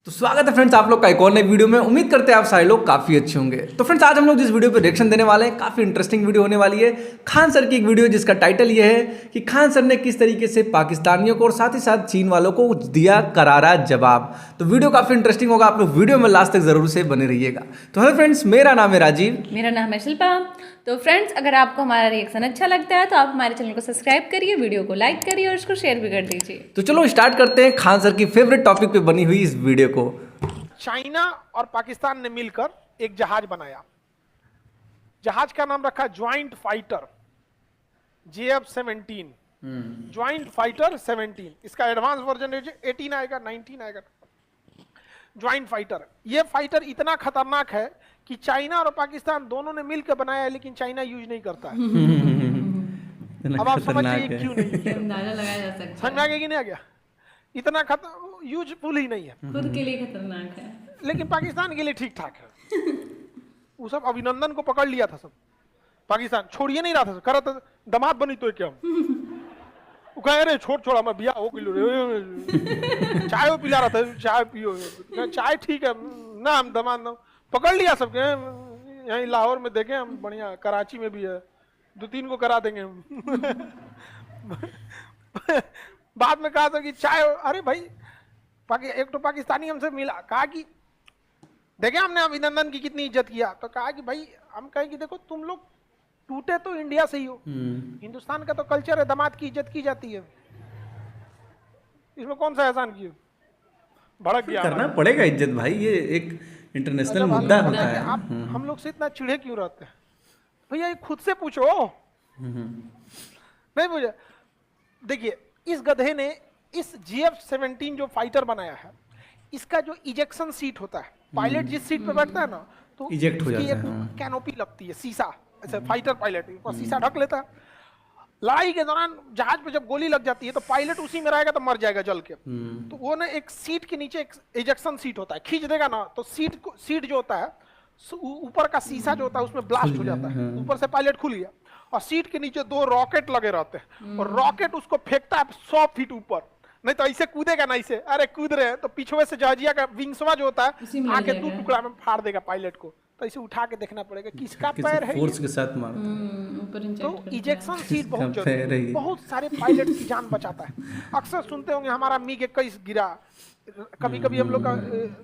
तो स्वागत है फ्रेंड्स आप लोग का एक और नई वीडियो में। उम्मीद करते हैं आप सारे लोग काफी अच्छे होंगे। तो फ्रेंड्स आज हम लोग जिस वीडियो पे रिएक्शन देने वाले हैं काफी इंटरेस्टिंग वीडियो होने वाली है। खान सर की एक वीडियो जिसका टाइटल ये है कि खान सर ने किस तरीके से पाकिस्तानियों को और साथ ही साथ चीन वालों को दिया करारा जवाब। तो वीडियो काफी इंटरेस्टिंग होगा, आप लोग वीडियो में लास्ट तक जरूर से बने रहिएगा। तो हेलो फ्रेंड्स, मेरा नाम है राजीव। मेरा नाम है शिल्पा। तो फ्रेंड्स अगर आपको हमारा रिएक्शन अच्छा लगता है तो आप हमारे चैनल को सब्सक्राइब करिए, वीडियो को लाइक करिए और उसको शेयर भी कर दीजिए। तो चलो स्टार्ट करते हैं खान सर की फेवरेट टॉपिक पे बनी हुई इस वीडियो को। चाइना और पाकिस्तान ने मिलकर एक जहाज बनाया। जहाज का नाम रखा joint fighter JF-17। Joint fighter 17, इसका एडवांस वर्जन 18 आएगा, 19 आएगा। ज्वाइंट फाइटर, ये फाइटर इतना खतरनाक है कि चाइना और पाकिस्तान दोनों ने मिलकर बनाया है, लेकिन चाइना यूज नहीं करता है। अब आप समझिए क्यों नहीं, अंदाजा लगाया जा सकता है। समझ में आ गया कि नहीं आ गया? इतना यूजफुल ही नहीं है, खुद के लिए खतरनाक है, लेकिन पाकिस्तान के लिए ठीक ठाक है। वो सब अभिनंदन को पकड़ लिया था, सब पाकिस्तान छोड़िए नहीं रहा था, कर दामाद बनी तो क्या वो कह रहे छोड़ मैं बिया हो किलो चाय वो पिला रहा था, चाय पियो, चाय ठीक है ना, हम दामाद ना पकड़ लिया सबके। यहीं लाहौर में देखे हम, बढ़िया कराची में भी है, 2-3 को करा देंगे हम। बाद में कहा था कि चाय, अरे भाई एक तो पाकिस्तानी हमसे मिला, कहा कि देखे हमने अभिनंदन की कितनी इज्जत किया, तो कहा कि भाई हम कहें कि देखो तुम लोग टूटे तो इंडिया से ही हो, हिंदुस्तान का तो कल्चर है, दामाद की इज्जत की जाती है, इसमें कौन सा एहसान किया, भड़क गया। करना पड़ेगा इज्जत भाई, ये एक इंटरनेशनल मुद्दा होता है। आप हम लोग से इतना चिढ़े क्यों रहते हैं भैया, ये खुद से पूछो। नहीं पूछा। देखिए इस गधे ने इस JF-17 जो फाइटर बनाया है, इसका जो इजेक्शन सीट होता है, पायलट जिस सीट पे बैठता है ना, तो इजेक्ट हो जाता है, कैनोपी लगती है, शीशा, ऐसे फाइटर पायलट को शीशा ढक लेता है। लड़ाई के दौरान जहाज पे जब गोली लग जाती है तो पायलट उसी में रहेगा तो मर जाएगा जल के। तो वो ना एक सीट के नीचे एक इजेक्शन सीट होता है, खींच देगा ना तो सीट जो होता है, ऊपर का शीशा जो होता है उसमें ब्लास्ट हो जाता है, ऊपर से पायलट खुल गया, और सीट के नीचे 2 रॉकेट लगे रहते हैं, और रॉकेट उसको फेंकता है 100 फीट ऊपर। नहीं तो ऐसे कूदेगा ना, ऐसे अरे कूद रहे हैं तो पीछे से जहाजिया का विंग्सवा जो होता है आके 2 टुकड़ा में फाड़ देगा पायलट को, तो इसे उठा के देखना पड़ेगा किसका पैर है, फोर्स के साथ मार। तो इजेक्शन सीट बहुत जरूरी, बहुत सारे पायलट की जान बचाता है। अक्सर सुनते होंगे हमारा MiG-21 गिरा, कभी हम लोग का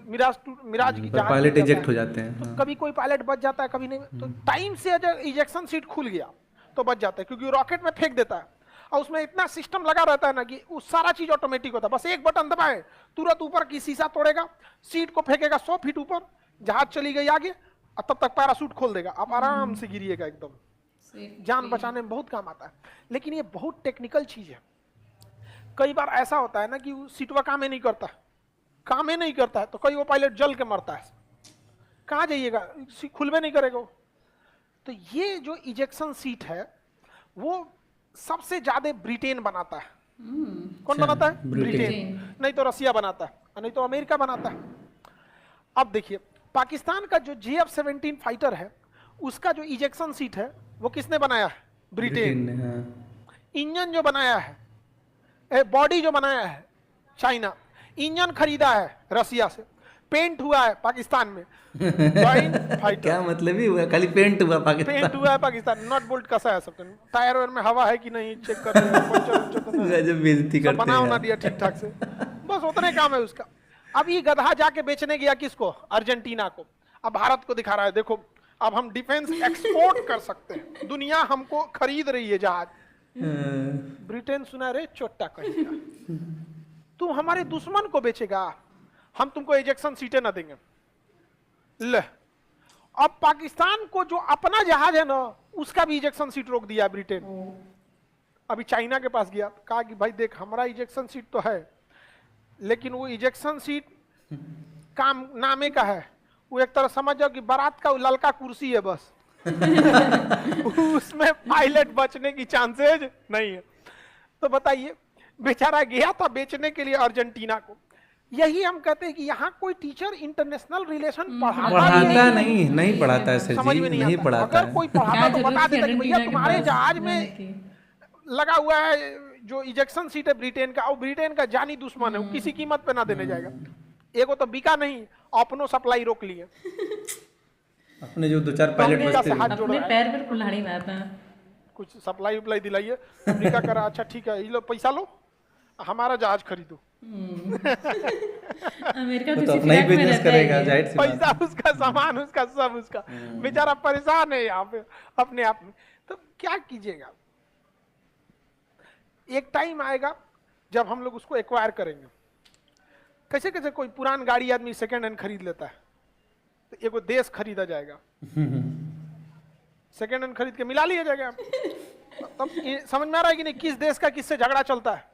मिराज की जहाज पायलट इजेक्ट हो जाते हैं, तो कभी कोई पायलट बच जाता है, कभी नहीं। तो टाइम से अगर इजेक्शन सीट खुल गया तो बच जाता है, क्योंकि रॉकेट में फेंक देता है और उसमें इतना सिस्टम लगा रहता है ना कि वो सारा चीज ऑटोमेटिक होता है, बस एक बटन दबाए तुरंत ऊपर की शीशा तोड़ेगा, सीट को फेंकेगा 100 फीट ऊपर, जहाज चली गई आगे, और तब तक पैराशूट खोल देगा, आप आराम से गिरिएगा, एकदम जान बचाने में बहुत काम आता है। लेकिन ये बहुत टेक्निकल चीज है। कई बार ऐसा होता है ना कि सीटवा काम ही नहीं करता है, तो कई वो पायलट जल के मरता है, कहाँ जाइएगा, खुलबे नहीं करेगा। तो ये जो इजेक्शन सीट है वो सबसे ज्यादा ब्रिटेन बनाता है। कौन बनाता है? ब्रिटेन। नहीं तो रसिया बनाता है, नहीं तो अमेरिका बनाता है। अब देखिए पाकिस्तान का जो JF-17 फाइटर है, उसका जो इजेक्शन सीट है वो किसने बनाया है? ब्रिटेन। इंजन जो बनाया है, बॉडी जो बनाया है चाइना, इंजन खरीदा है रसिया से, पेंट हुआ है पाकिस्तान में। क्या मतलब ही हुआ, खाली पेंट हुआ पाकिस्तान, नट बोल्ट कसा है, सब टायर वायर में हवा है कि नहीं चेक कर रहे हैं, जब बेइज्जती करते बना होना दिया ठीक ठाक से, बस उतने काम है उसका। अब ये गधा जाके बेचने गया किसको? अर्जेंटीना को। अब भारत को दिखा रहा है, देखो अब हम डिफेंस एक्सपोर्ट कर सकते हैं, दुनिया हमको खरीद रही है जहाज। ब्रिटेन सुना रे चोट्टा कहेगा, तू हमारे दुश्मन को बेचेगा, हम तुमको इजेक्शन सीटें ना देंगे। ले, अब पाकिस्तान को जो अपना जहाज है ना, उसका भी इजेक्शन सीट रोक दिया ब्रिटेन। अभी चाइना के पास गया, कहा कि भाई देख हमारा इजेक्शन सीट तो है, लेकिन वो इजेक्शन सीट काम नामे का है, वो एक तरह समझ जाओ कि बारात का ललका कुर्सी है बस। उसमें पायलट बचने की चांसेज नहीं है। तो बताइए, बेचारा गया था बेचने के लिए अर्जेंटीना को। यही हम कहते हैं कि यहाँ कोई टीचर इंटरनेशनल रिलेशन पढ़ाता नहीं पढ़ाता है, समझ में नहीं पढ़ाता। अगर कोई पढ़ाता तो बता देता कि भैया तुम्हारे जहाज में लगा हुआ है जो इजेक्शन सीट है ब्रिटेन का, और ब्रिटेन का जानी दुश्मन है, वो किसी कीमत पे ना देने जाएगा। एगो तो बिका नहीं, अपनो सप्लाई रोक लिए, अपने जो 2-4 पायलट अमेरिका बचते से हाथ हैं। जोड़ अपने रहा है, पैर पर कुल्हाड़ी मारना है। कुछ सप्लाई उप्लाई दिलाइए, अमेरिका करा अच्छा ठीक है, ये लो पैसा लो, हमारा जहाज खरीदो। अमेरिका वो तो तो इसी अपना ही फिराक में बिजनेस रहता है करेगा, ये। जाहिर सी बात पैसा उसका, सामान उसका, सब उसका, बेचारा परेशान है यहाँ पे अपने आप में। तो क्या कीजिएगा, एक टाइम आएगा जब हम लोग उसको एक्वायर करेंगे। कैसे कैसे कोई पुरान गाड़ी आदमी सेकेंड हैंड खरीद लेता है, तो एगो देश खरीदा जाएगा, सेकेंड हैंड खरीद के मिला लिया जाएगा। तब समझ में आ रहा है कि नहीं किस देश का किससे झगड़ा चलता है।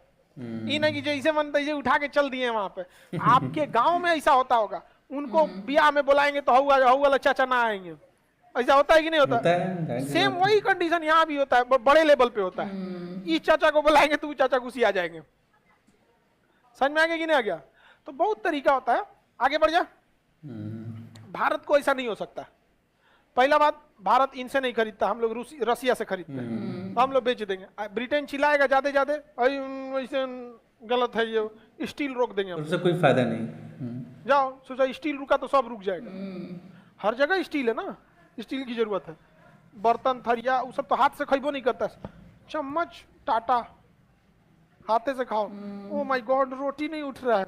ये नहीं कि जैसे मन तैसे उठा के चल दिए वहां पे। आपके गांव में ऐसा होता होगा, उनको ब्याह में बुलाएंगे तो हऊ वाला चाचा ना आएंगे, ऐसा होता है कि नहीं होता? होता है, जाहिर सी सेम बात वही कंडीशन यहाँ भी होता है, बड़े लेवल पे होता है। इस चाचा को बुलाएंगे तो चाचा घुसी आ जाएंगे। समझ में आ गया कि नहीं आ गया? तो बहुत तरीका होता है, आगे बढ़ जा। भारत को ऐसा नहीं हो सकता। पहला बात, भारत इनसे नहीं खरीदता, हम लोग रसिया से खरीदते हैं, तो हम लोग बेच देंगे। ब्रिटेन चिल्लाएगा ज्यादा ऐसे गलत है ये, स्टील रोक देंगे हम। उससे कोई फायदा नहीं। जाओ सोचा स्टील रुका तो सब रुक जाएगा। हर जगह स्टील है ना, स्टील की जरूरत है। बर्तन थरिया वो सब तो हाथ से खरीबो नहीं करता, चम्मच टाटा हाथे से खाओ। ओ माय गॉड, रोटी नहीं उठ रहा है।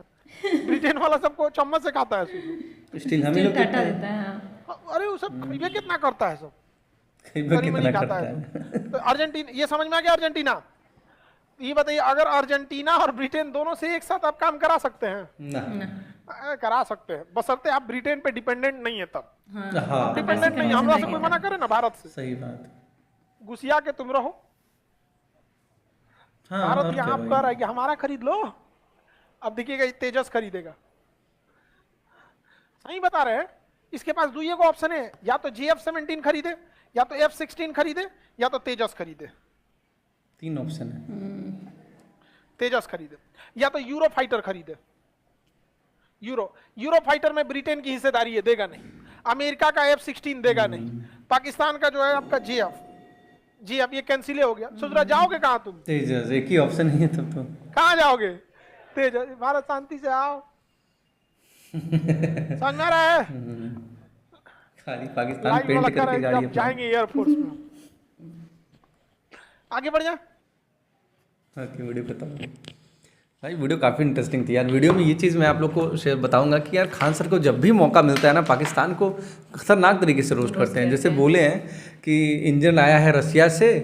ब्रिटेन वाला सबको चम्मच से खाता है, स्टील हम ही लोग टाटा देता है। हाँ। अरे वो सब खरीबे कितना करता है, सब कितना नहीं खाता करता है। है। तो अर्जेंटीना, ये समझ में आ गया अर्जेंटीना? ये बताइए, अगर अर्जेंटीना और ब्रिटेन दोनों से एक साथ आप काम करा सकते हैं? ना। करा सकते हैं, बशर्ते आप ब्रिटेन पे डिपेंडेंट नहीं है तब। हाँ, डिपेंडेंट नहीं, हमरा से कोई मना करे ना भारत से, सही बात। घुसिया के तुम रहो। हाँ, भारत और यहाँ क्या कह रहा है कि हमारा खरीद लो। अब देखिएगा तेजस खरीदेगा, सही बता रहे हैं। इसके पास दो ही को ऑप्शन है, या तो GF-17 खरीदे, या तो F-16 खरीदे, या तो तेजस खरीदे। 3 ऑप्शन है। तेजस खरीदे, या तो यूरो फाइटर खरीदे। यूरो फाइटर में ब्रिटेन की हिस्सेदारी है, देगा नहीं। अमेरिका का F-16 देगा नहीं। पाकिस्तान का जो है आपका GF ये कैंसिल हो गया। सोच रहा जाओगे कहाँ तुम? तेजस एक ही ऑप्शन ही है तब तो। कहाँ जाओगे? तेजस। भारत शांति से आओ। समझ में आ रहा है? खाली पाकिस्तान लाइव पेंट वाला करके कर गाड़ी जब जाएंगे एयरफोर्स में। आगे बढ़ जा। ओके, वीडियो खत्म हो गई। भाई वीडियो काफ़ी इंटरेस्टिंग थी यार। वीडियो में ये चीज़ मैं आप लोग को शेयर बताऊंगा कि यार खान सर को जब भी मौका मिलता है ना, पाकिस्तान को खतरनाक तरीके से रोस्ट करते हैं। जैसे बोले हैं कि इंजन आया है रसिया से,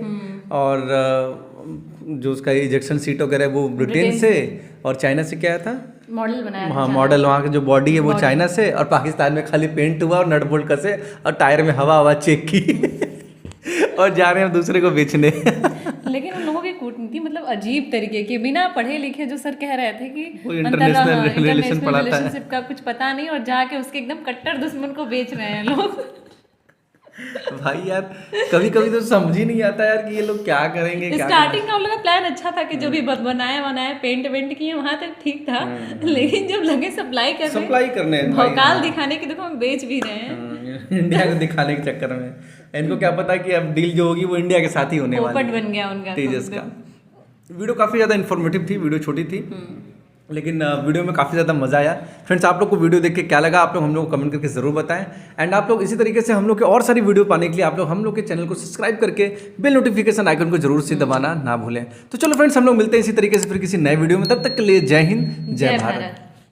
और जो उसका इजेक्शन सीट वगैरह है वो ब्रिटेन से, और चाइना से क्या था मॉडल बनाया। हाँ, मॉडल वहाँ की जो बॉडी है वो चाइना से, और पाकिस्तान में खाली पेंट हुआ और नट बोल्ट कसे और टायर में हवा चेक की और जा रहे हैं दूसरे को बेचने। लेकिन उन लोगों की कूटनीति मतलब अजीब तरीके की, बिना पढ़े लिखे, जो सर कह रहे थे कि वो इंटरनेशनल रिलेशन पढ़ाता है, रिलेशनशिप का कुछ पता नहीं, और जाके उसके एकदम कट्टर दुश्मन को बेच रहे हैं लोग। भाई यार कभी कभी तो समझ ही नहीं आता यार कि ये लोग क्या करेंगे। स्टार्टिंग का उन लोगों का प्लान अच्छा था कि जो भी बनाए पेंट वेंट किए वहां तक ठीक था, लेकिन जब लगे सप्लाई करने भौकाल दिखाने की, देखो हम बेच भी रहे हैं इंडिया को दिखाने के चक्कर में। इनको क्या पता कि अब डील जो होगी वो इंडिया के साथ ही होने वाली है। पोपट बन गया उनका तेजस का। वीडियो काफ़ी ज़्यादा इन्फॉर्मेटिव थी, वीडियो छोटी थी, लेकिन वीडियो में काफ़ी ज़्यादा मज़ा आया। फ्रेंड्स, आप लोग को वीडियो देख के क्या लगा, आप लोग हम लोग को कमेंट करके ज़रूर बताएं। एंड आप लोग इसी तरीके से हम लोग के और सारी वीडियो पाने के लिए आप लोग हम लोग के चैनल को सब्सक्राइब करके बेल नोटिफिकेशन आइकन को जरूर से दबाना ना भूलें। तो चलो फ्रेंड्स, हम लोग मिलते हैं इसी तरीके से फिर किसी नए वीडियो में। तब तक के लिए जय हिंद, जय भारत।